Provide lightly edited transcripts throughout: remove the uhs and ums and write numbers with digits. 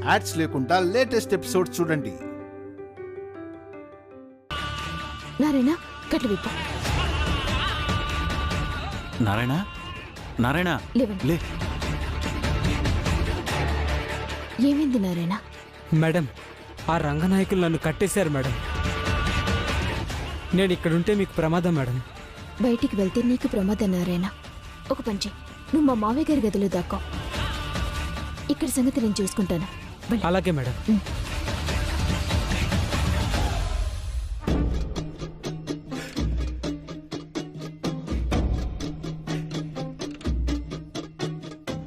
Ads లేకుండా latest episode చూడండి. నారాయణ కట్లు విప్పు. నారాయణ నారాయణ లేవండి. లే. ఏమైంది నారాయణ? మేడం, ఆ రంగనాయకులు నన్ను కట్టేశారు మేడం. నేను ఇక్కడుంటే మీకు ప్రమాదం మేడం. బయటికి వెళ్తే నీకు ప్రమాదం నారాయణ. ఒక పని చెయ్యి, నువ్వు మా మావయ్య గారి గదిలో దాక్కో. ఇక్కడ సంగతి నేను చూసుకుంటాను. అలాగే మేడం.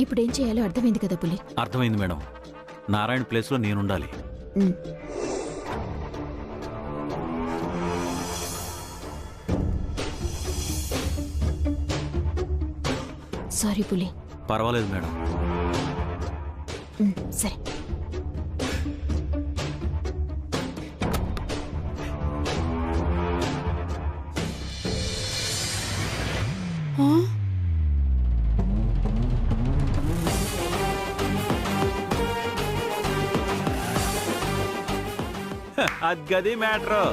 ఇప్పుడు ఏం చేయాలో అర్థమైంది కదా పులి? అర్థమైంది మేడం. నారాయణ ప్లేస్లో నేనుండాలి. సారీ పులి. పర్వాలేదు మేడం. సరే. అద్గది మ్యాటర్.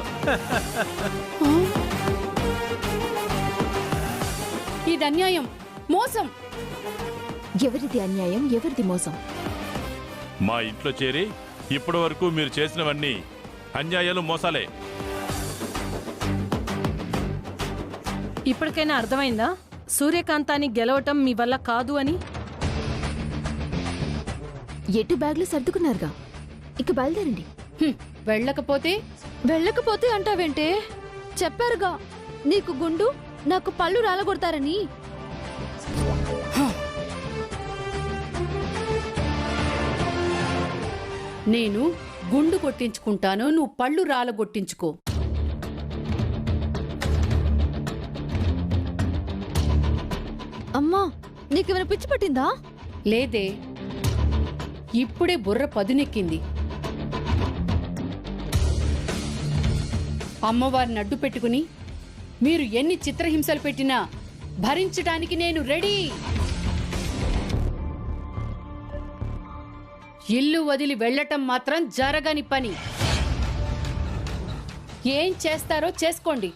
ఇది అన్యాయం, మోసం. ఎవరిది అన్యాయం, ఎవరిది మోసం? మా ఇంట్లో చేరి ఇప్పటి వరకు మీరు చేసినవన్నీ అన్యాయాలు, మోసాలే. ఇప్పటికైనా అర్థమైందా సూర్యకాంతాన్ని గెలవటం మీ వల్ల కాదు అని? ఎటు బ్యాగ్లు సర్దుకున్నారుగా, ఇక బయలుదేరండి. వెళ్ళకపోతే అంటావేంటే? చెప్పారుగా నీకు గుండు, నాకు పళ్ళు రాలగొడతారని. నేను గుండు కొట్టించుకుంటాను, నువ్వు పళ్ళు రాలగొట్టించుకో. అమ్మా, నీకేమైనా పిచ్చి పట్టిందా? లేదే, ఇప్పుడే బుర్ర పదునెక్కింది. అమ్మవారిని అడ్డు పెట్టుకుని మీరు ఎన్ని చిత్రహింసలు పెట్టినా భరించడానికి నేను రెడీ. ఇల్లు వదిలి వెళ్ళటం మాత్రం జరగని పని. ఏం చేస్తారో చేసుకోండి.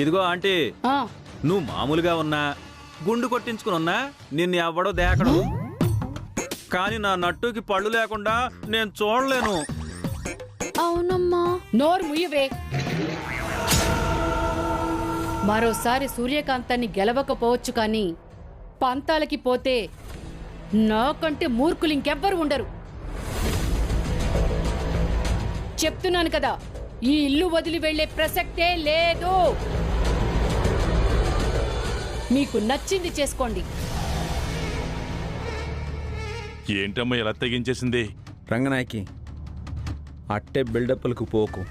ఇదిగో ఆంటీ, నువ్వు మామూలుగా ఉన్నా, గుండు కొట్టించుకుని ఉన్నా నిన్ను ఎవ్వడో దేకడు. కానీ నా నట్టుకి పళ్ళు లేకుండా నేను చూడలేను. అవునమ్మా. నోరు ముయ్యవే. మరోసారి సూర్యకాంతాన్ని గెలవకపోవచ్చు, కానీ పంతాలకి పోతే నాకంటే మూర్ఖులు ఇంకెవ్వరు ఉండరు. చెప్తున్నాను కదా, ఈ ఇల్లు వదిలి వెళ్లే ప్రసక్తే లేదు. మీకు నచ్చింది చేసుకోండి. ఏంటమ్మా ఎలా తెగించేసింది? రంగనాయకి, అట్టే బిల్డప్లకు పోకు.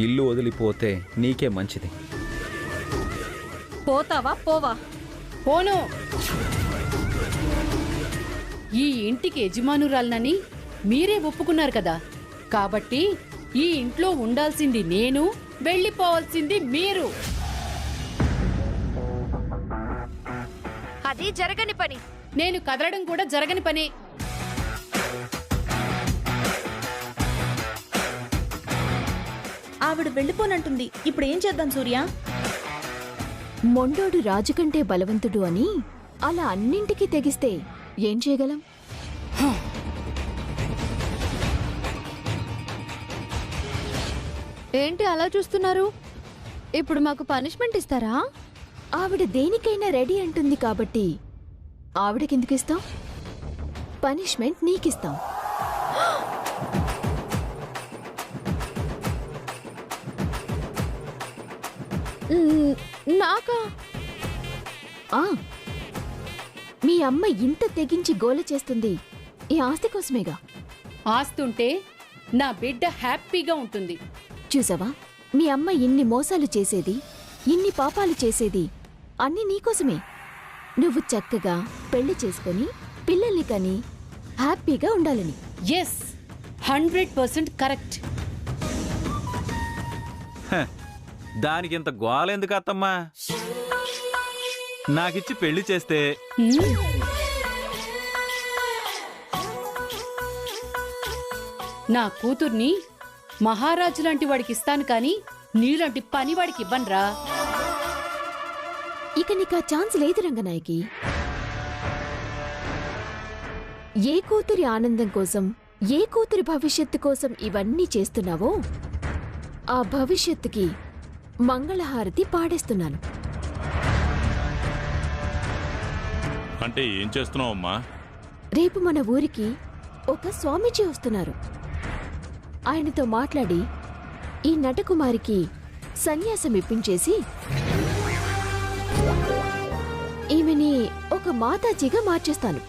ఇల్లు వదిలిపోతే నీకే మంచిది. పోతావా? పోవా? పోను. ఈ ఇంటికి యజమానురాలనని మీరే ఒప్పుకున్నారు కదా, కాబట్టి ఈ ఇంట్లో ఉండాల్సింది నేను, వెళ్ళిపోవాల్సింది మీరు. అది జరగని పని. నేను కదలడం కూడా జరగని పని. ఆవిడ వెళ్ళిపోనంటుంది. ఇప్పుడు ఏం చేద్దాం సూర్య? మొండోడు రాజు కంటే బలవంతుడు అని అలా అన్నింటికీ తెగిస్తే ఏం చేయగలం? ఏంటి అలా చూస్తున్నారు? ఇప్పుడు మాకు పనిష్మెంట్ ఇస్తారా? ఆవిడ దేనికైనా రెడీ అంటుంది కాబట్టి ఆవిడకెందుకు ఇస్తాం? పనిష్మెంట్ నీకిస్తాం. నాకా? మీ అమ్మ ఇంత తెగించి గోల చేస్తుంది ఈ ఆస్తి కోసమేగా. ఆస్తుంటే నా బిడ్డ హ్యాపీగా ఉంటుంది. చూసావా, మీ అమ్మ ఇన్ని మోసాలు చేసేది, ఇన్ని పాపాలు చేసేది అన్నీ నీకోసమే. నువ్వు చక్కగా పెళ్లి చేసుకొని పిల్లల్ని కని హ్యాపీగా ఉండాలని. Yes, 100% correct. దానికి ఇంత గోలెందుకు అత్తమ్మా? నాకిచ్చి పెళ్లి చేస్తే నా కూతుర్ని మహారాజు లాంటి వాడికి ఇస్తాను కానీ నీలాంటి పనివాడికి ఇవ్వనురా. ఇక నీకు ఆ ఛాన్స్ లేదు రంగనాయకి. ఏ కూతురి ఆనందం కోసం, ఏ కూతురి భవిష్యత్తు కోసం ఇవన్నీ చేస్తున్నావో ఆ భవిష్యత్తుకి మంగళహారతి పాడేస్తున్నాను. అంటే ఏం చేస్తున్నావు అమ్మా? రేపు మన ఊరికి ఒక స్వామీజీ వస్తున్నారు. ఆయనతో మాట్లాడి ఈ నటకుమారికి సన్యాసం ఇప్పించేసి ఈమెని ఒక మాతాజీగా మార్చేస్తాను.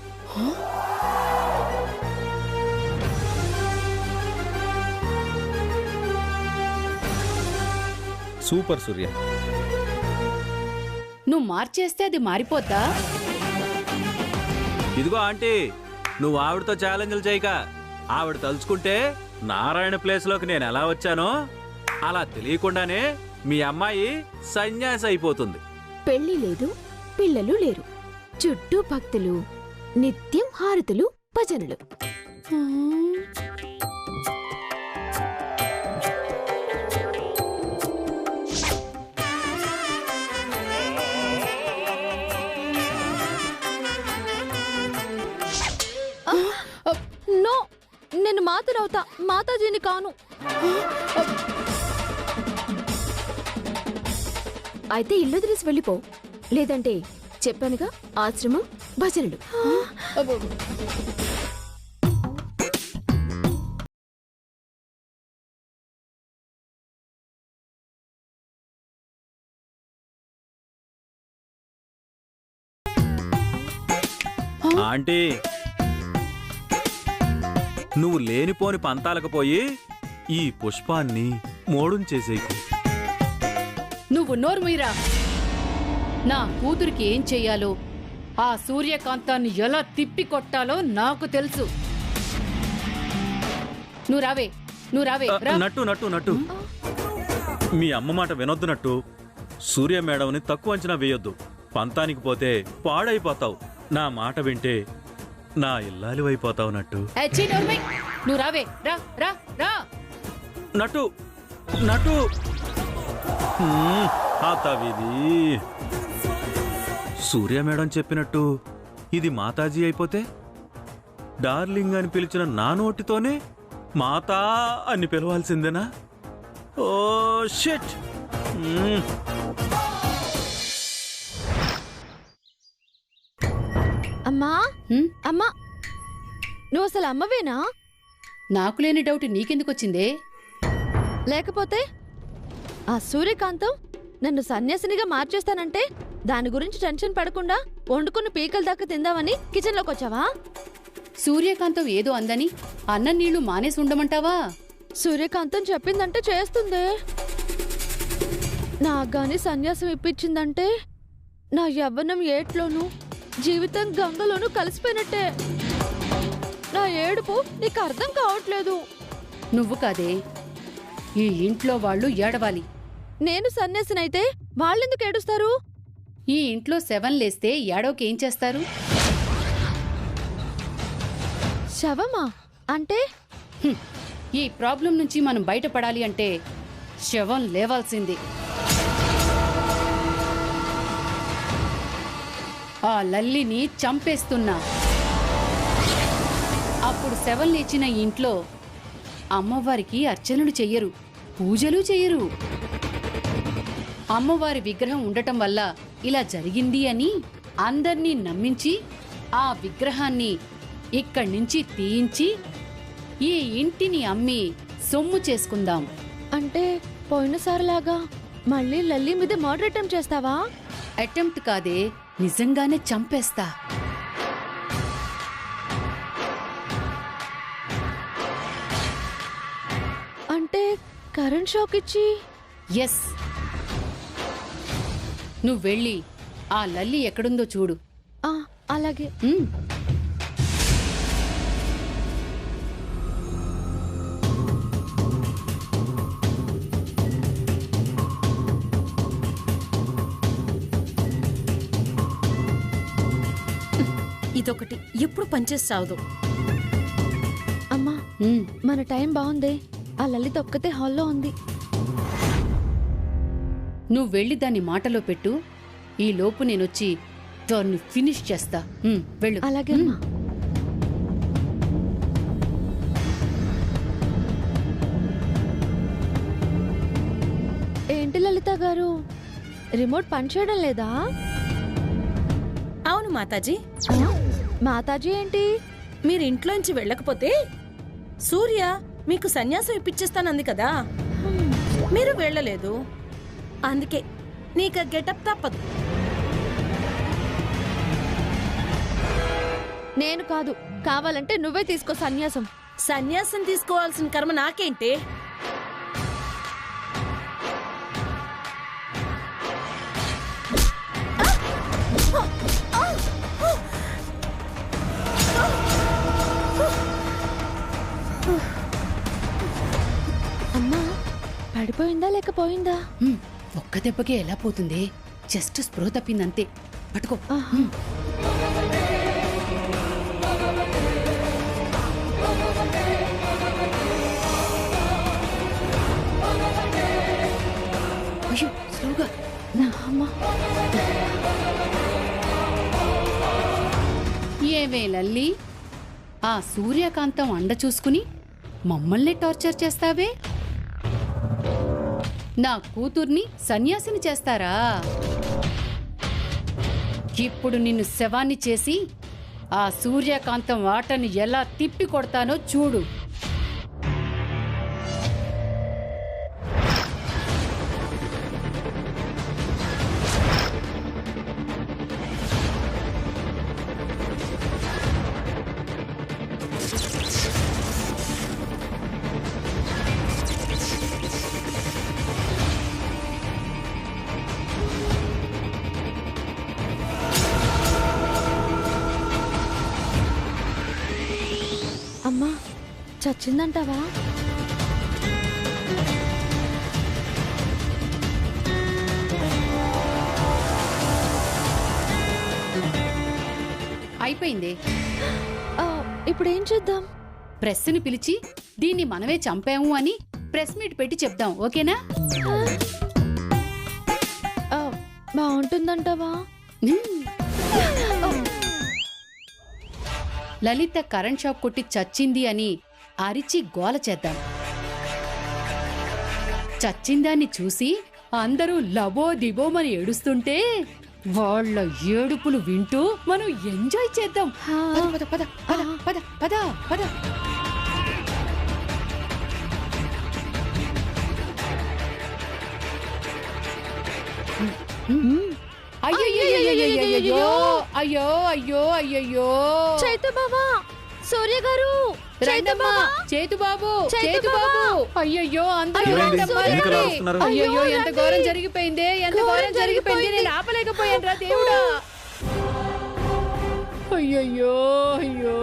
సూపర్ సూర్య. నువ్వు మార్చేస్తే అది మారిపోద్దా? ఇదిగో ఆంటీ, నువ్వు ఆవిడతో ఛాలెంజ్లు చేయక. ఆవిడ తలుచుకుంటే నారాయణ ప్లేస్లోకి నేను ఎలా వచ్చానో అలా తెలియకుండానే మీ అమ్మాయి సన్యాసి అయిపోతుంది. పెళ్లి లేదు, పిల్లలు లేరు, చుట్టూ భక్తులు, నిత్యం హారతులు, భజనలు. నో, నేను మాతనవుతా, మాతాజీని కాను. అయితే ఇల్లు తెలిసి వెళ్ళిపో. లేదంటే చెప్పానుగా, ఆశ్రమం, భజనలు. ఆంటీ, నువ్వు లేనిపోని పంతాలకు పోయి ఈ పుష్పాన్ని మోడుంచేసేకు. నువ్వు నోర్ముయిరా. నా కూతురికి ఏం చెయ్యాలో, ఆ సూర్యకాంతాన్ని ఎలా తిప్పి కొట్టాలో నాకు తెలుసు. నువ్వు రావే, నువ్వు రావే. నట్టు నట్టు నట్టు, మీ అమ్మ మాట వినొద్దు. సూర్య మేడంని తక్కువ అంచనా వేయొద్దు. పంతానికి పోతే పాడైపోతావు. నా మాట వింటే నా ఇల్లాలివైపోతావు నట్టు. నువ్వు రావే, రా రా రా. నట్టు నట్టు, ఆతావిది. సూర్య మేడం చెప్పినట్టు ఇది మాతాజీ అయిపోతే డార్లింగ్ అని పిలిచిన నా నోటితోనే మాతా అని పిలవాల్సిందేనా? Oh shit. అమ్మా, అమ్మా, నువ్వు అసలు అమ్మవేనా? నాకు లేని డౌట్ నీకెందుకొచ్చిందే? లేకపోతే ఆ సూర్యకాంతం నన్ను సన్యాసినిగా మార్చేస్తానంటే దాని గురించి టెన్షన్ పడకుండా వండుకుని పీకల దాకా తిందామని కిచెన్లోకి వచ్చావా? సూర్యకాంతం ఏదో అందని అన్నం నీళ్లు మానేసి ఉండమంటావా? సూర్యకాంతం చెప్పిందంటే చేస్తుందే. నాగాని సన్యాసం ఇప్పించిందంటే నా యవ్వనం ఏట్లోనూ జీవితం గంగలోనూ కలిసిపోయినట్టే. నా ఏడుపు నీకు అర్థం కావట్లేదు. నువ్వు కాదే, ఈ ఇంట్లో వాళ్ళు ఏడవాలి. నేను సన్యాసినైతే వాళ్ళెందుకు ఏడుస్తారు? ఈ ఇంట్లో శవంలేస్తే ఏడవకేం చేస్తారు? శవమా అంటే? ఈ ప్రాబ్లం నుంచి మనం బయటపడాలి అంటే శవం లేవాల్సింది. ఆ లల్లిని చంపేస్తున్నా. అప్పుడు శవం లేచిన ఇంట్లో అమ్మవారికి అర్చనలు చెయ్యరు, పూజలు చెయ్యరు. అమ్మవారి విగ్రహం ఉండటం వల్ల ఇలా జరిగింది అని అందర్నీ నమ్మించి ఆ విగ్రహాన్ని ఇక్కడి నుంచి తీయించి ఈ ఇంటిని అమ్మి సొమ్ము చేసుకుందాం. అంటే పోయినసారిలాగా మళ్ళీ లల్లి మీద మర్డర్ అటెంప్ట్ చేస్తావా? అటెంప్ట్ కాదే, నిజంగానే చంపేస్తా. అంటే కరెంట్ షాక్ ఇచ్చి? ఎస్. నువ్వు వెళ్ళి ఆ లల్లి ఎక్కడుందో చూడు. అలాగే. ఇదొకటి ఎప్పుడు పనిచేసి సావదు. అమ్మా, మన టైం బాగుంది. ఆ లలిత ఒక్కతే హాల్లో ఉంది. నువ్వు వెళ్ళి దాన్ని మాటలో పెట్టు. ఈ లోపు నేనొచ్చి దాన్ని ఫినిష్ చేస్తా. వెళ్ళు. అలాగే అమ్మా. ఏంటి లలిత గారు, రిమోట్ పనిచేయడం లేదా? అవును మాతాజీ. మాతాజీ ఏంటి? మీరు ఇంట్లోంచి వెళ్ళకపోతే సూర్య మీకు సన్యాసం ఇప్పించేస్తానంది కదా, మీరు వెళ్ళలేదు. అందుకే నీకు గెటప్ తప్పదు. నేను కాదు, కావాలంటే నువ్వే తీసుకో సన్యాసం. సన్యాసం తీసుకోవాల్సిన కర్మ నాకేంటి? అమ్మా పడిపోయిందా లేకపోయిందా? ఒక్క దెబ్బకే ఎలా పోతుంది? జస్ట్ స్ప్రో తప్పిందంతే. పట్టుకో. అయ్యో స్లోగా. అమ్మా ఏవే లల్లి, ఆ సూర్యకాంతం అండ చూసుకుని మమ్మల్ని టార్చర్ చేస్తావే? నా కూతుర్ని సన్యాసిని చేస్తారా? ఇప్పుడు నిన్ను శవాన్ని చేసి ఆ సూర్యకాంతం ఆటను ఎలా తిప్పి కొడతానో చూడు. అమ్మా చచ్చిందంటావా? అయిపోయింది. ఇప్పుడేం చేద్దాం? ప్రెస్ని పిలిచి దీన్ని మనమే చంపాము అని ప్రెస్ మీట్ పెట్టి చెప్దాం. ఓకేనా? బాగుంటుందంటావా? లలిత కరెంట్ షాక్ కొట్టి చచ్చింది అని అరిచి గోల చేద్దాం. చచ్చిందాన్ని చూసి అందరూ లబో దిబోమని ఏడుస్తుంటే వాళ్ళ ఏడుపులు వింటూ మనం ఎంజాయ్ చేద్దాం. పద పద పద పద పద పద. అయ్యో అయ్యో అయ్యో అయ్యో. చైతు బాబా, సూర్య గారు, రండమ్మా. చేతు బాబు, చేతు బాబు. అయ్యయ్యో అందరూ రండమ్మా, ఎందుకు రండి. అరుస్తున్నారు? అయ్యయ్యో ఎంత ఘోరం జరిగిపోయింది, ఎంత ఘోరం జరిగిపోయింది. నేను ఆపలేకపోయాను రా దేవుడా. అయ్యయ్యో అయ్యో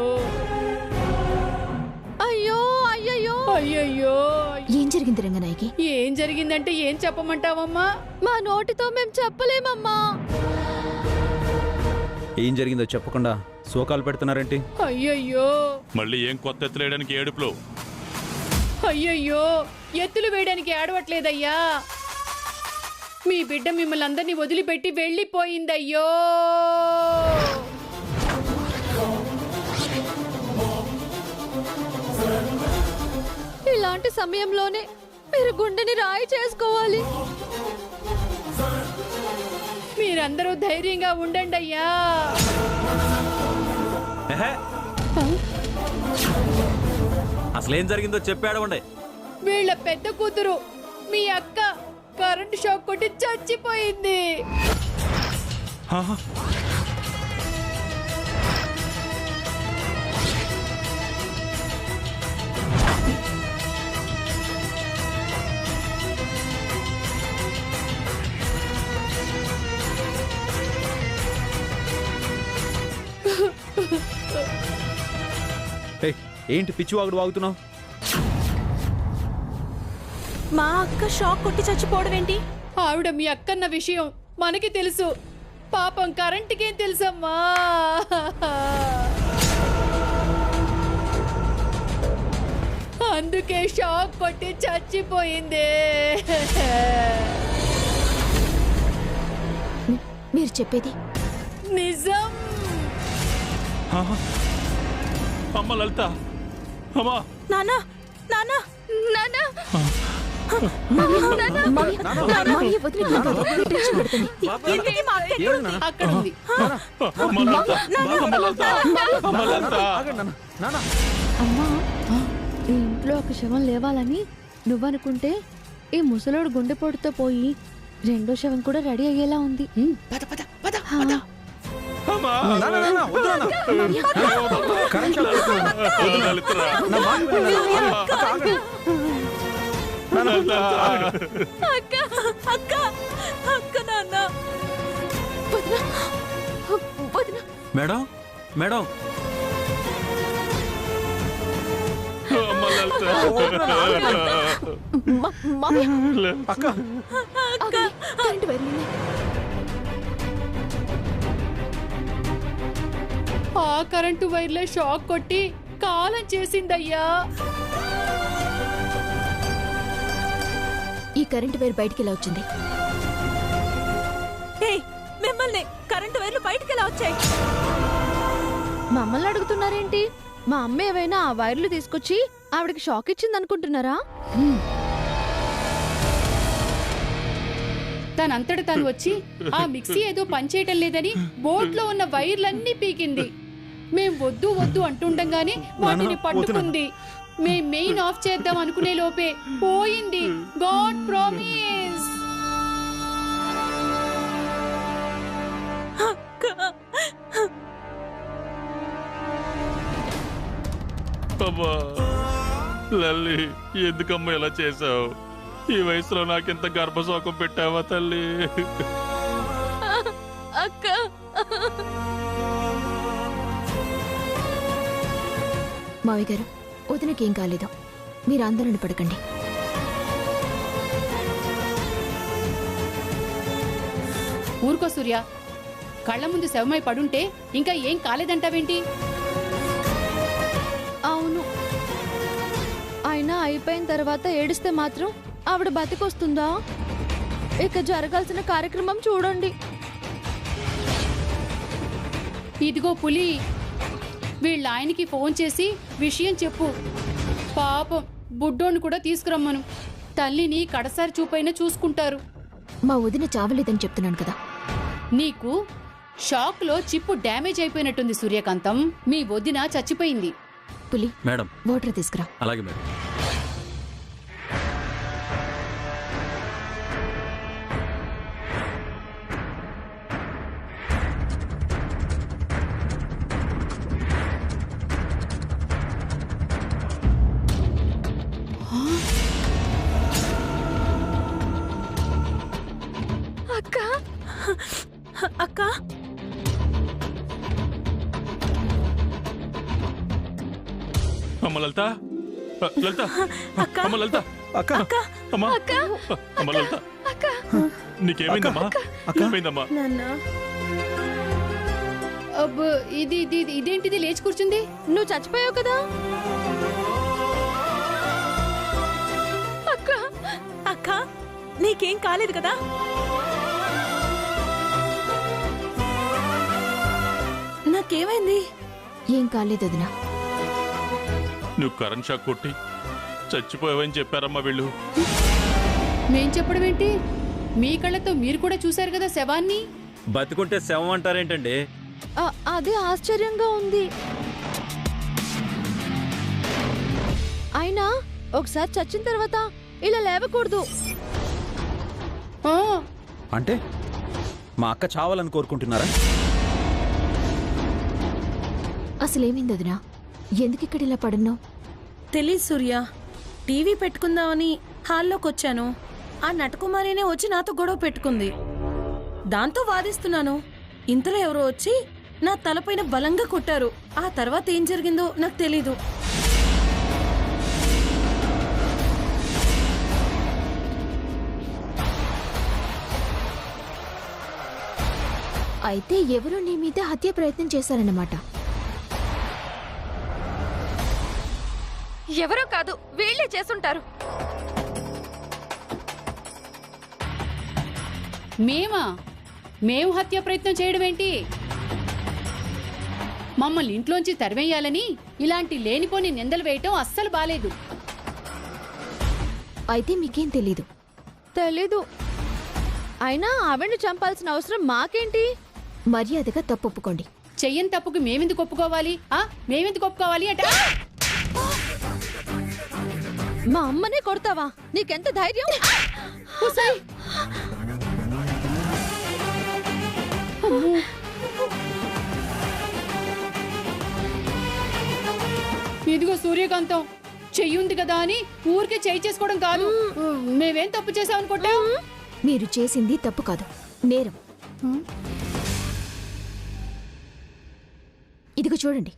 అయ్యో అయ్యయ్యో అయ్యయ్యో. ఏం జరిగింది రంగనాయకి? ఏం జరిగిందంటే ఏం చెప్పమంటావమ్మా? మా నోటితో మేము చెప్పలేమమ్మా. ఏం జరిగిందో చెప్పకుండా శోకాలు పెడుతున్నారేంటి? అయ్యయ్యో మళ్ళీ ఏం కొత్త ఎత్తులేయడానికి ఏడుపులు? అయ్యయ్యో ఎత్తులు వేయడానికి ఆడవట్లేదయ్యా. మీ బిడ్డ మిమ్మల్ని అందరినీ వదిలిపెట్టి వెళ్ళిపోయిందయ్యో. ఇలాంటి సమయంలోనే మీరు గుండెని రాయి చేసుకోవాలి. మీరందరూ ధైర్యంగా ఉండండి అయ్యా. అసలేం జరిగిందో చెప్పాడవండి. వీళ్ళ పెద్ద కూతురు మీ అక్క కరెంటు షాక్ కొట్టి చచ్చిపోయింది. ఏంటి పిచ్చి వాగుడు వాగుతున్నావు? మా అక్క షాక్ కొట్టి చచ్చిపోవడం ఏంటి? ఆవిడ మీ అక్కన్న విషయం మనకి తెలుసు. పాపం కరెంటుకేం తెలుసమ్మా. అందుకే షాక్ కొట్టి చచ్చిపోయింది. మీరు చెప్పేది నిజం. అమ్మ లలిత, అమ్మా నానా నానా నానా మావయ్య వదిలికి టెన్షన్ పడుతుంది. ఇంతకీ మా అక్క ఎక్కడుంది? అక్కడ ఉంది. అమ్మ లలిత, అమ్మ లలిత, అమ్మ లలిత. అమ్మా, ఈ ఇంట్లో ఒక శవం లేవాలని నువ్వనుకుంటే ఈ ముసలోడు గుండెపోటుతో పోయి రెండో శవం కూడా రెడీ అయ్యేలా ఉంది. పద పద పద హా. పద. అమ్మా. లలితరా. అక్క అక్క అక్క నాన్న. మేడం మేడం అమ్మ లలిత. కరెంటు వైర్లు ఆ కరెంటు వైర్లే షాక్ కొట్టి కాలం చేసిందయ్యా. ఈ కరెంటు వైర్ బయటికి ఎలా వచ్చింది? మిమ్మల్ని కరెంటు వైర్లు బయటికి ఎలా వచ్చాయి? మమ్మల్ని అడుగుతున్నారేంటి? మా అమ్మ ఏవైనా ఆ వైర్లు తీసుకొచ్చి ఆవిడకి షాక్ ఇచ్చింది అనుకుంటున్నారా? తనంతట తను వచ్చి ఆ మిక్సీ ఏదో పనిచేయటం లేదని బోట్లో ఉన్న వైర్లన్నీ పీకింది. మేం వద్దు వద్దు అంటుండగానే వాటిని పట్టుకుంది. మేం మెయిన్ ఆఫ్ చేద్దాం అనుకునే లోపే పోయింది. God promise. అమ్మా లల్లి, ఎందుకమ్మా ఇలా చేసావు? ఈ వయసులో నాకింత గర్భశోకం పెట్టావా తల్లి? అక్క మావయ్య గారు, వదినకేం కాలేదు. మీరు ఆందోళన పడకండి. ఊరుకో సూర్య, కళ్ళ ముందు శవమై పడుంటే ఇంకా ఏం కాలేదంటావేంటి? అవును, అయినా అయిపోయిన తర్వాత ఏడిస్తే మాత్రం ఆవిడ బతికొస్తుందా? ఇక జరగాల్సిన కార్యక్రమం చూడండి. ఇదిగో పులి, వీళ్ళ ఆయనకి ఫోన్ చేసి విషయం చెప్పు. పాపం బుడ్డోని కూడా తీసుకురమ్మను. తల్లిని కడసారి చూపైనా చూసుకుంటారు. మా వదిన చావలేదని చెప్తున్నాను కదా. నీకు షాక్ లో చిప్పు డ్యామేజ్ అయిపోయినట్టుంది సూర్యకాంతం. మీ వదిన చచ్చిపోయింది. పులి, మేడం వాటర్ తీసుకురా. అలాగే మేడం. అక్క అక్క అమ్మ లలిత, లలిత, అమ్మ లలిత, అక్క అమ్మా, అమ్మ లలిత, నీకేమైందమ్మా? ఏమైందమ్మా? నాన్న అబ్బో, ఇది ఇది ఇదేంటిది లేచి కూర్చుంది? నువ్వు చచ్చిపోయావు కదా. అక్క అక్క నీకేం కాలేదు కదా? నాకేమైంది? ఏం కాలేదు వదినా. నువ్వు కరెంట్ షాక్ కొట్టి చచ్చిపోయావని చెప్పారమ్మా వీళ్ళు. మేం చెప్పడం ఏంటి? మీ కళ్ళతో మీరు కూడా చూశారు కదా శవాన్ని. బతికుంటే శవం అంటారేంటండి? అదే ఆశ్చర్యంగా ఉంది. అయినా ఒకసారి చచ్చిన తర్వాత ఇలా లేవకూడదు. ఆ, అంటే మా అక్క చావాలని కోరుకుంటున్నారా? అసలేమైంది వదినా? ఎందుకు ఇక్కడ ఇలా పడున్నావు? తెలీదు సూర్య, టీవీ పెట్టుకుందామని హాల్లోకి వచ్చాను. ఆ నటకుమారినే వచ్చి నాతో గొడవ పెట్టుకుంది. దాంతో వాదిస్తున్నాను. ఇంతలో ఎవరో వచ్చి నా తలపైన బలంగా కొట్టారు. ఆ తర్వాత ఏం జరిగిందో నాకు తెలీదు. అయితే ఎవరో నీ మీద హత్య ప్రయత్నం చేశారన్నమాట. ఎవరో కాదు, వీళ్ళే చేసుంటారు. మేము హత్య ప్రయత్నం చేయడం ఏంటి? మమ్మల్ని ఇంట్లోంచి తరివేయాలని ఇలాంటి లేనిపోని నిందలు వేయటం అస్సలు బాలేదు. అయితే మీకేం తెలీదు? తెలీదు. అయినా ఆవిడ్ని చంపాల్సిన అవసరం మాకేంటి? మర్యాదగా తప్పొప్పుకోండి. చెయ్యని తప్పుకి మేమెందుకు ఒప్పుకోవాలి? మేమెందుకు ఒప్పుకోవాలి అంటే మా అమ్మనే కొడతావా? నీకెంత ధైర్యం? ఇదిగో సూర్యకాంతం, చెయ్యుంది కదా అని ఊరికే చెయ్యి చేసుకోవడం కాదు. మేమేం తప్పు చేసామనుకుంటా? మీరు చేసింది తప్పు కాదు, నేరం. ఇదిగో చూడండి,